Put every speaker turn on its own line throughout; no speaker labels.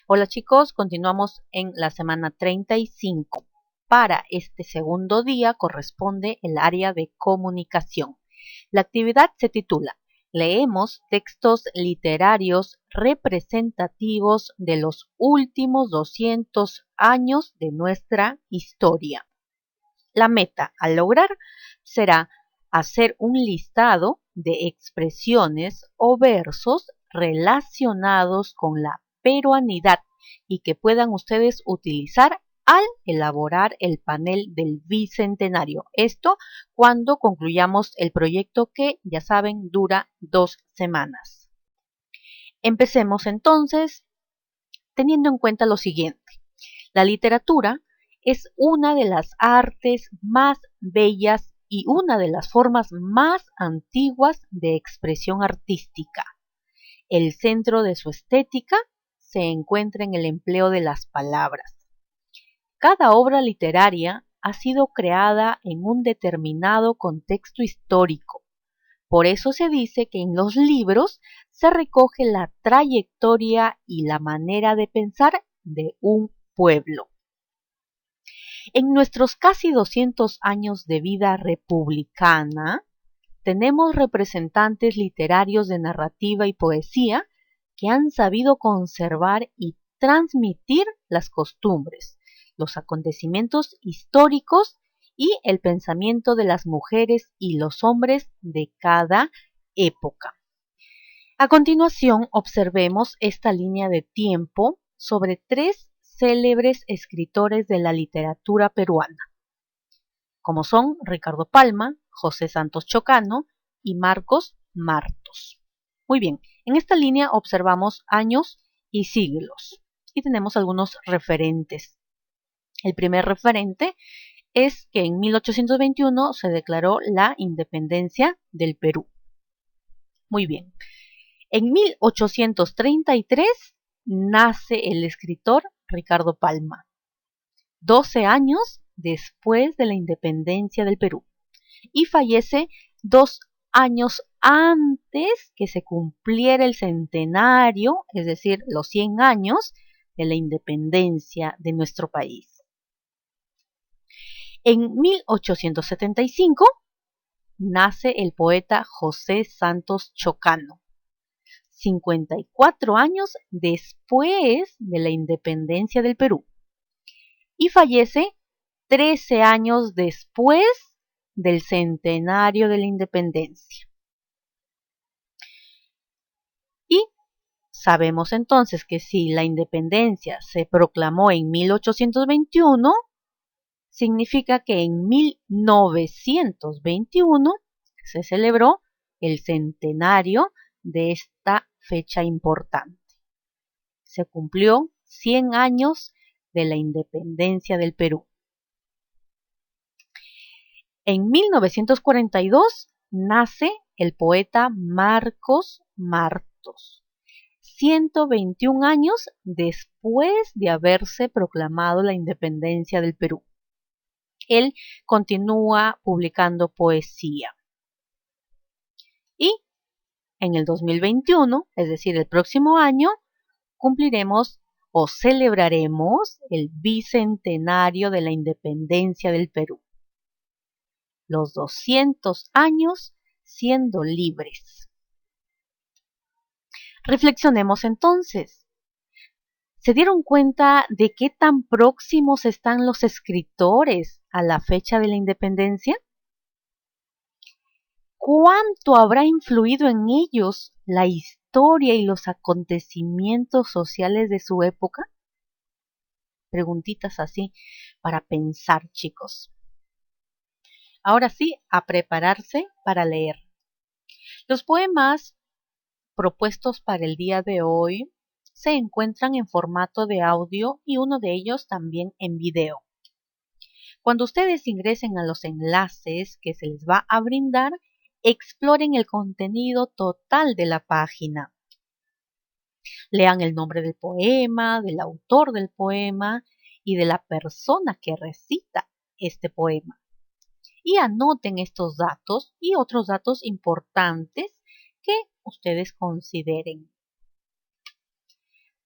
Hola chicos, continuamos en la semana 35. Para este segundo día corresponde el área de comunicación. La actividad se titula Leemos textos literarios representativos de los últimos 200 años de nuestra historia. La meta a lograr será hacer un listado de expresiones o versos relacionados con la peruanidad y que puedan ustedes utilizar al elaborar el panel del Bicentenario. Esto cuando concluyamos el proyecto que, ya saben, dura 2 semanas. Empecemos entonces teniendo en cuenta lo siguiente. La literatura es una de las artes más bellas y una de las formas más antiguas de expresión artística. El centro de su estética se encuentra en el empleo de las palabras. Cada obra literaria ha sido creada en un determinado contexto histórico. Por eso se dice que en los libros se recoge la trayectoria y la manera de pensar de un pueblo. En nuestros casi 200 años de vida republicana, tenemos representantes literarios de narrativa y poesía que han sabido conservar y transmitir las costumbres, los acontecimientos históricos y el pensamiento de las mujeres y los hombres de cada época. A continuación, observemos esta línea de tiempo sobre 3 célebres escritores de la literatura peruana, como son Ricardo Palma, José Santos Chocano y Marcos Martos. Muy bien, en esta línea observamos años y siglos y tenemos algunos referentes. El primer referente es que en 1821 se declaró la independencia del Perú. Muy bien, en 1833 nace el escritor Ricardo Palma, 12 años después de la independencia del Perú, y fallece 2 años antes que se cumpliera el centenario, es decir, los 100 años de la independencia de nuestro país. En 1875 nace el poeta José Santos Chocano, 54 años después de la independencia del Perú, y fallece 13 años después del centenario de la independencia. Y sabemos entonces que si la independencia se proclamó en 1821, significa que en 1921 se celebró el centenario de esta fecha importante. Se cumplió 100 años de la independencia del Perú. En 1942 nace el poeta Marcos Martos, 121 años después de haberse proclamado la independencia del Perú. Él continúa publicando poesía. Y en el 2021, es decir, el próximo año, cumpliremos o celebraremos el bicentenario de la independencia del Perú. Los 200 años siendo libres. Reflexionemos entonces. ¿Se dieron cuenta de qué tan próximos están los escritores a la fecha de la independencia? ¿Cuánto habrá influido en ellos la historia y los acontecimientos sociales de su época? Preguntitas así para pensar, chicos. Ahora sí, a prepararse para leer. Los poemas propuestos para el día de hoy se encuentran en formato de audio y uno de ellos también en video. Cuando ustedes ingresen a los enlaces que se les va a brindar, exploren el contenido total de la página. Lean el nombre del poema, del autor del poema y de la persona que recita este poema. Y anoten estos datos y otros datos importantes que ustedes consideren.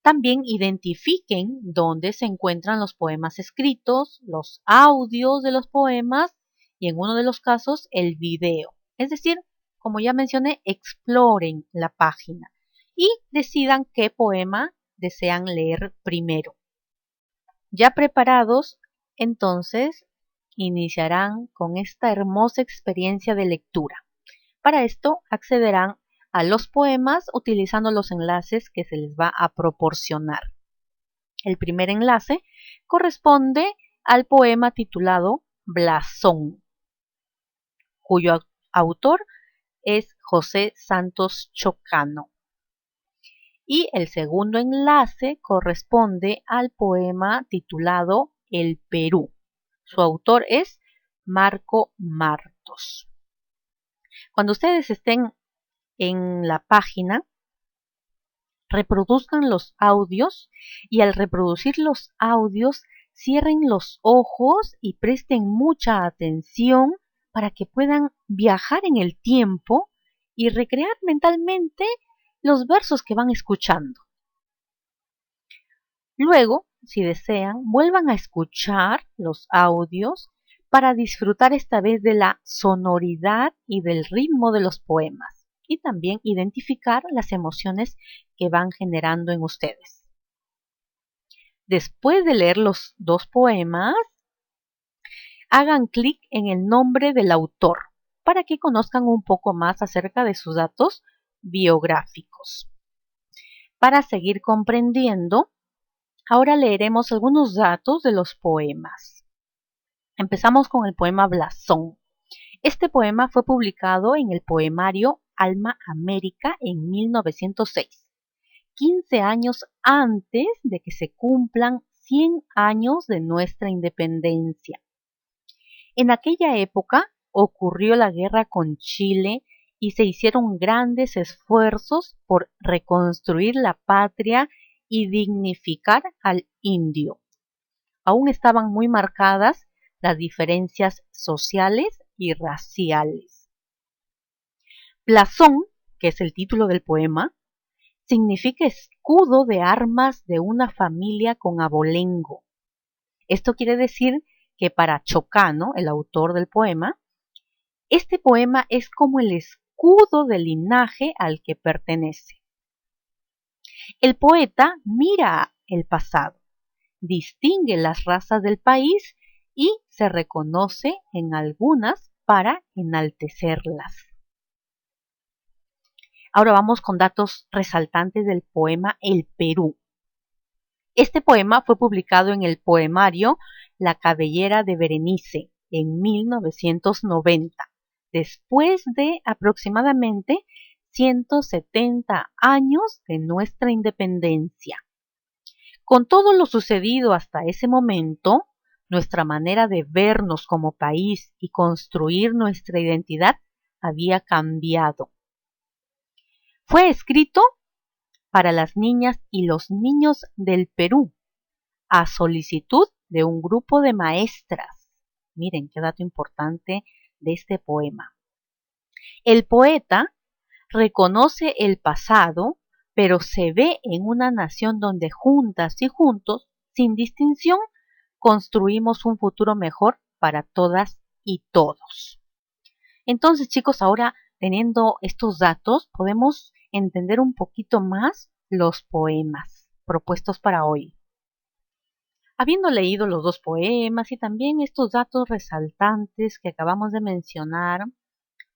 También identifiquen dónde se encuentran los poemas escritos, los audios de los poemas y en uno de los casos el video. Es decir, como ya mencioné, exploren la página y decidan qué poema desean leer primero. Ya preparados, entonces, iniciarán con esta hermosa experiencia de lectura. Para esto, accederán a los poemas utilizando los enlaces que se les va a proporcionar. El primer enlace corresponde al poema titulado Blasón, cuyo autor es José Santos Chocano. Y el segundo enlace corresponde al poema titulado El Perú. Su autor es Marco Martos. Cuando ustedes estén en la página, reproduzcan los audios y al reproducir los audios, cierren los ojos y presten mucha atención para que puedan viajar en el tiempo y recrear mentalmente los versos que van escuchando. Luego, si desean, vuelvan a escuchar los audios para disfrutar esta vez de la sonoridad y del ritmo de los poemas y también identificar las emociones que van generando en ustedes. Después de leer los dos poemas, hagan clic en el nombre del autor para que conozcan un poco más acerca de sus datos biográficos. Para seguir comprendiendo, ahora leeremos algunos datos de los poemas. Empezamos con el poema Blasón. Este poema fue publicado en el poemario Alma América en 1906, 15 años antes de que se cumplan 100 años de nuestra independencia. En aquella época ocurrió la guerra con Chile y se hicieron grandes esfuerzos por reconstruir la patria y dignificar al indio. Aún estaban muy marcadas las diferencias sociales y raciales. Blasón, que es el título del poema, significa escudo de armas de una familia con abolengo. Esto quiere decir que para Chocano, el autor del poema, este poema es como el escudo del linaje al que pertenece. El poeta mira el pasado, distingue las razas del país y se reconoce en algunas para enaltecerlas. Ahora vamos con datos resaltantes del poema El Perú. Este poema fue publicado en el poemario La cabellera de Berenice en 1990, después de aproximadamente 170 años de nuestra independencia. Con todo lo sucedido hasta ese momento, nuestra manera de vernos como país y construir nuestra identidad había cambiado. Fue escrito para las niñas y los niños del Perú, a solicitud de un grupo de maestras. Miren qué dato importante de este poema. El poeta reconoce el pasado, pero se ve en una nación donde juntas y juntos, sin distinción, construimos un futuro mejor para todas y todos. Entonces, chicos, ahora teniendo estos datos, podemos entender un poquito más los poemas propuestos para hoy. Habiendo leído los dos poemas y también estos datos resaltantes que acabamos de mencionar,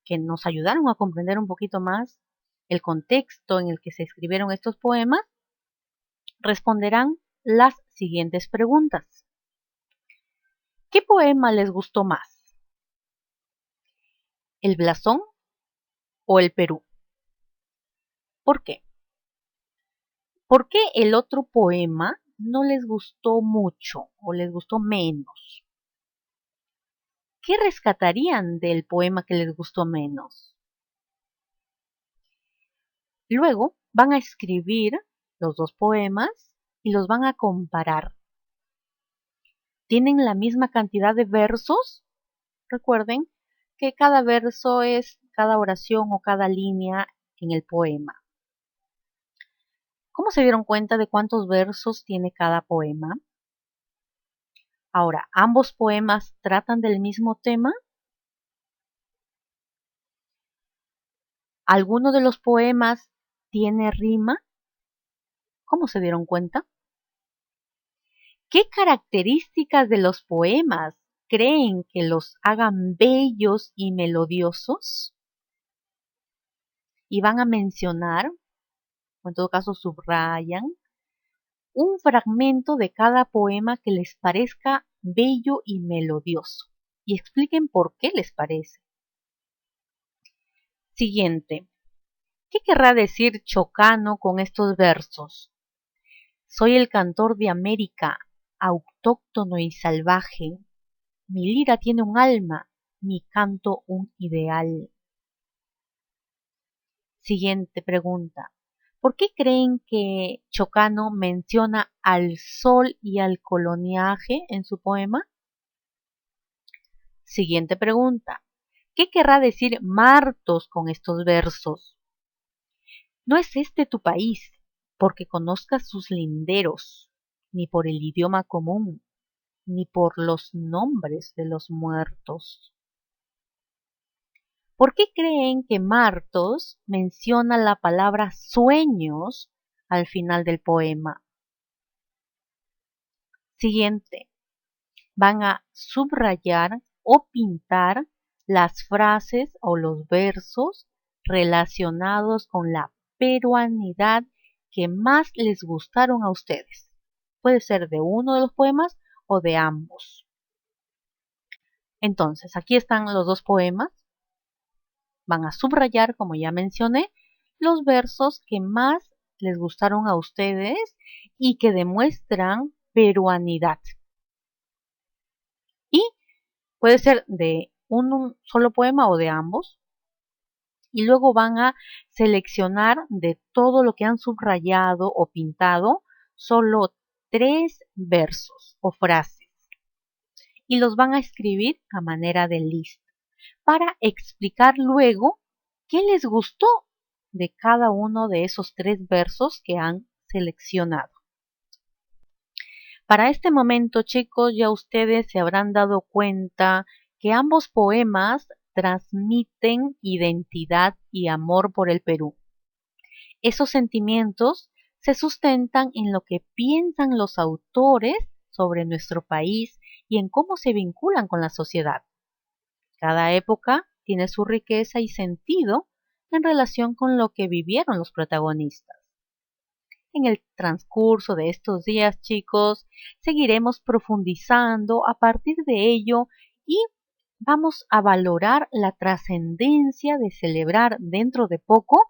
que nos ayudaron a comprender un poquito más el contexto en el que se escribieron estos poemas, responderán las siguientes preguntas. ¿Qué poema les gustó más? ¿El Blasón o el Perú? ¿Por qué? ¿Por qué el otro poema no les gustó mucho o les gustó menos? ¿Qué rescatarían del poema que les gustó menos? Luego van a escribir los dos poemas y los van a comparar. ¿Tienen la misma cantidad de versos? Recuerden que cada verso es cada oración o cada línea en el poema. ¿Cómo se dieron cuenta de cuántos versos tiene cada poema? Ahora, ¿ambos poemas tratan del mismo tema? ¿Alguno de los poemas tiene rima? ¿Cómo se dieron cuenta? ¿Qué características de los poemas creen que los hagan bellos y melodiosos? Y van a mencionar, o en todo caso subrayan, un fragmento de cada poema que les parezca bello y melodioso. Y expliquen por qué les parece. Siguiente. ¿Qué querrá decir Chocano con estos versos? Soy el cantor de América, autóctono y salvaje. Mi lira tiene un alma, mi canto un ideal. Siguiente pregunta. ¿Por qué creen que Chocano menciona al sol y al coloniaje en su poema? Siguiente pregunta. ¿Qué querrá decir Martos con estos versos? No es este tu país, porque conozcas sus linderos, ni por el idioma común, ni por los nombres de los muertos. ¿Por qué creen que Martos menciona la palabra sueños al final del poema? Siguiente. Van a subrayar o pintar las frases o los versos relacionados con la peruanidad que más les gustaron a ustedes. Puede ser de uno de los poemas o de ambos. Entonces, aquí están los dos poemas. Van a subrayar, como ya mencioné, los versos que más les gustaron a ustedes y que demuestran peruanidad. Y puede ser de un solo poema o de ambos. Y luego van a seleccionar de todo lo que han subrayado o pintado solo 3 versos o frases. Y los van a escribir a manera de lista para explicar luego qué les gustó de cada uno de esos 3 versos que han seleccionado. Para este momento, chicos, ya ustedes se habrán dado cuenta que ambos poemas transmiten identidad y amor por el Perú. Esos sentimientos se sustentan en lo que piensan los autores sobre nuestro país y en cómo se vinculan con la sociedad. Cada época tiene su riqueza y sentido en relación con lo que vivieron los protagonistas. En el transcurso de estos días, chicos, seguiremos profundizando a partir de ello y vamos a valorar la trascendencia de celebrar dentro de poco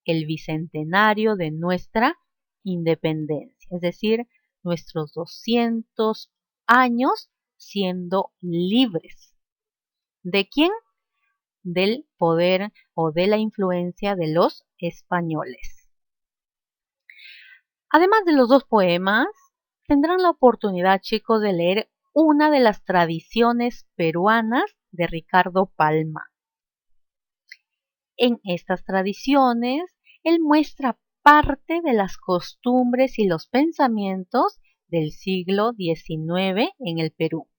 el bicentenario de nuestra independencia, es decir, nuestros 200 años siendo libres. ¿De quién? Del poder o de la influencia de los españoles. Además de los dos poemas, tendrán la oportunidad, chicos, de leer una de las tradiciones peruanas de Ricardo Palma. En estas tradiciones, él muestra parte de las costumbres y los pensamientos del siglo XIX en el Perú.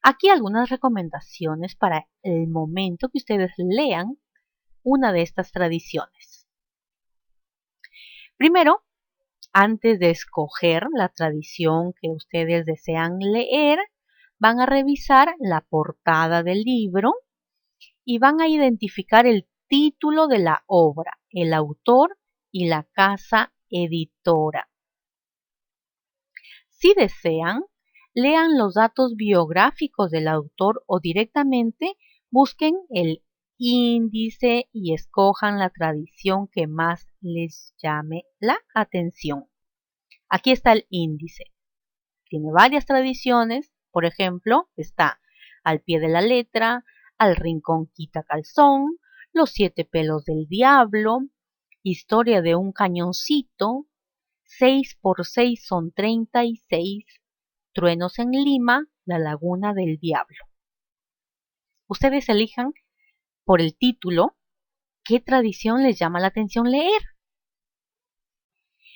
Aquí algunas recomendaciones para el momento que ustedes lean una de estas tradiciones. Primero, antes de escoger la tradición que ustedes desean leer, van a revisar la portada del libro y van a identificar el título de la obra, el autor y la casa editora. Si desean, lean los datos biográficos del autor o directamente busquen el índice y escojan la tradición que más les llame la atención. Aquí está el índice. Tiene varias tradiciones, por ejemplo, está Al pie de la letra, Al rincón quita calzón, Los 7 pelos del diablo, Historia de un cañoncito, 6 por 6 son 36, Truenos en Lima, La laguna del diablo. Ustedes elijan por el título qué tradición les llama la atención leer.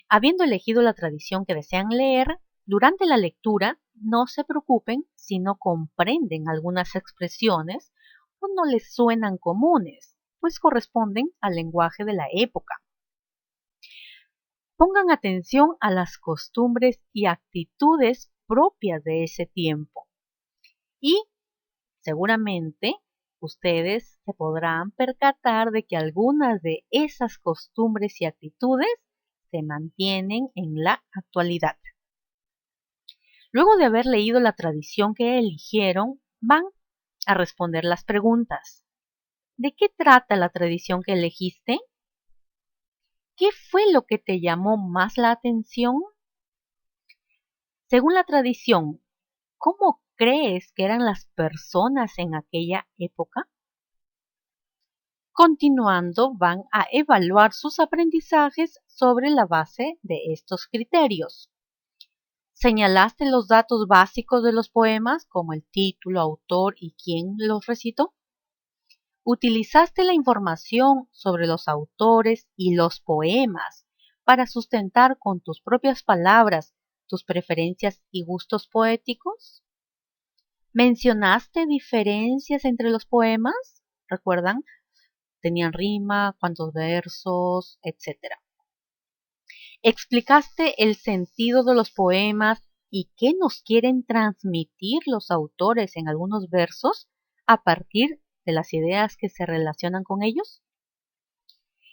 Habiendo elegido la tradición que desean leer, durante la lectura no se preocupen si no comprenden algunas expresiones o no les suenan comunes, pues corresponden al lenguaje de la época. Pongan atención a las costumbres y actitudes propias de ese tiempo y seguramente ustedes se podrán percatar de que algunas de esas costumbres y actitudes se mantienen en la actualidad. Luego de haber leído la tradición que eligieron, van a responder las preguntas. ¿De qué trata la tradición que elegiste? ¿Qué fue lo que te llamó más la atención? Según la tradición, ¿cómo crees que eran las personas en aquella época? Continuando, van a evaluar sus aprendizajes sobre la base de estos criterios. ¿Señalaste los datos básicos de los poemas, como el título, autor y quién los recitó? ¿Utilizaste la información sobre los autores y los poemas para sustentar con tus propias palabras tus preferencias y gustos poéticos? ¿Mencionaste diferencias entre los poemas? ¿Recuerdan? Tenían rima, cuántos versos, etcétera. ¿Explicaste el sentido de los poemas y qué nos quieren transmitir los autores en algunos versos a partir de las ideas que se relacionan con ellos?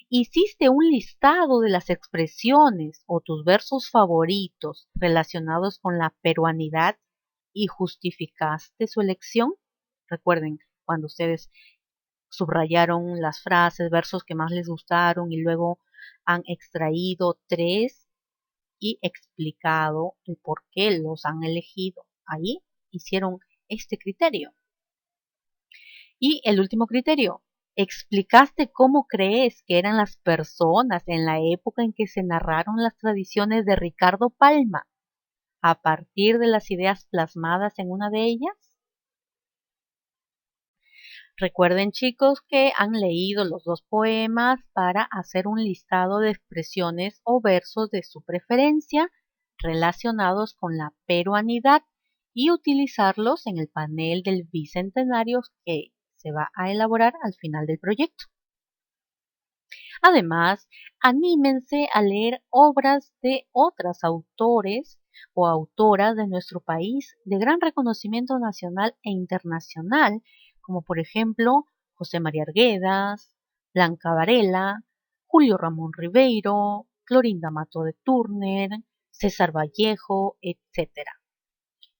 ¿Hiciste un listado de las expresiones o tus versos favoritos relacionados con la peruanidad y justificaste su elección? Recuerden, cuando ustedes subrayaron las frases, versos que más les gustaron y luego han extraído 3 y explicado el por qué los han elegido. Ahí hicieron este criterio. Y el último criterio, explicaste cómo crees que eran las personas en la época en que se narraron las tradiciones de Ricardo Palma, a partir de las ideas plasmadas en una de ellas. Recuerden, chicos, que han leído los 2 poemas para hacer un listado de expresiones o versos de su preferencia relacionados con la peruanidad y utilizarlos en el panel del bicentenario que se va a elaborar al final del proyecto. Además, anímense a leer obras de otros autores o autoras de nuestro país de gran reconocimiento nacional e internacional, como por ejemplo José María Arguedas, Blanca Varela, Julio Ramón Ribeiro, Clorinda Mato de Turner, César Vallejo, etc.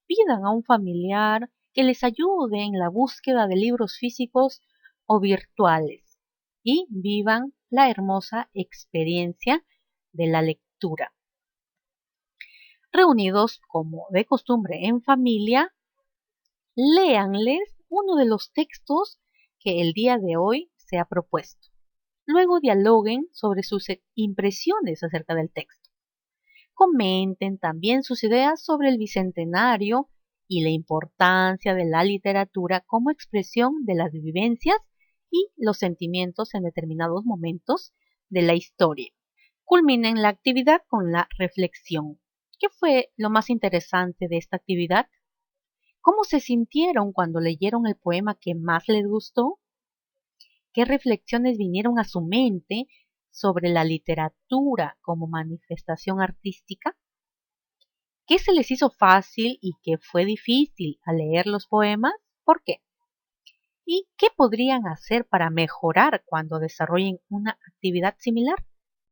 Pidan a un familiar que les ayude en la búsqueda de libros físicos o virtuales y vivan la hermosa experiencia de la lectura. Reunidos como de costumbre en familia, léanles uno de los textos que el día de hoy se ha propuesto. Luego dialoguen sobre sus impresiones acerca del texto. Comenten también sus ideas sobre el bicentenario y la importancia de la literatura como expresión de las vivencias y los sentimientos en determinados momentos de la historia. Culminen la actividad con la reflexión. ¿Qué fue lo más interesante de esta actividad? ¿Cómo se sintieron cuando leyeron el poema que más les gustó? ¿Qué reflexiones vinieron a su mente sobre la literatura como manifestación artística? ¿Qué se les hizo fácil y qué fue difícil al leer los poemas? ¿Por qué? ¿Y qué podrían hacer para mejorar cuando desarrollen una actividad similar?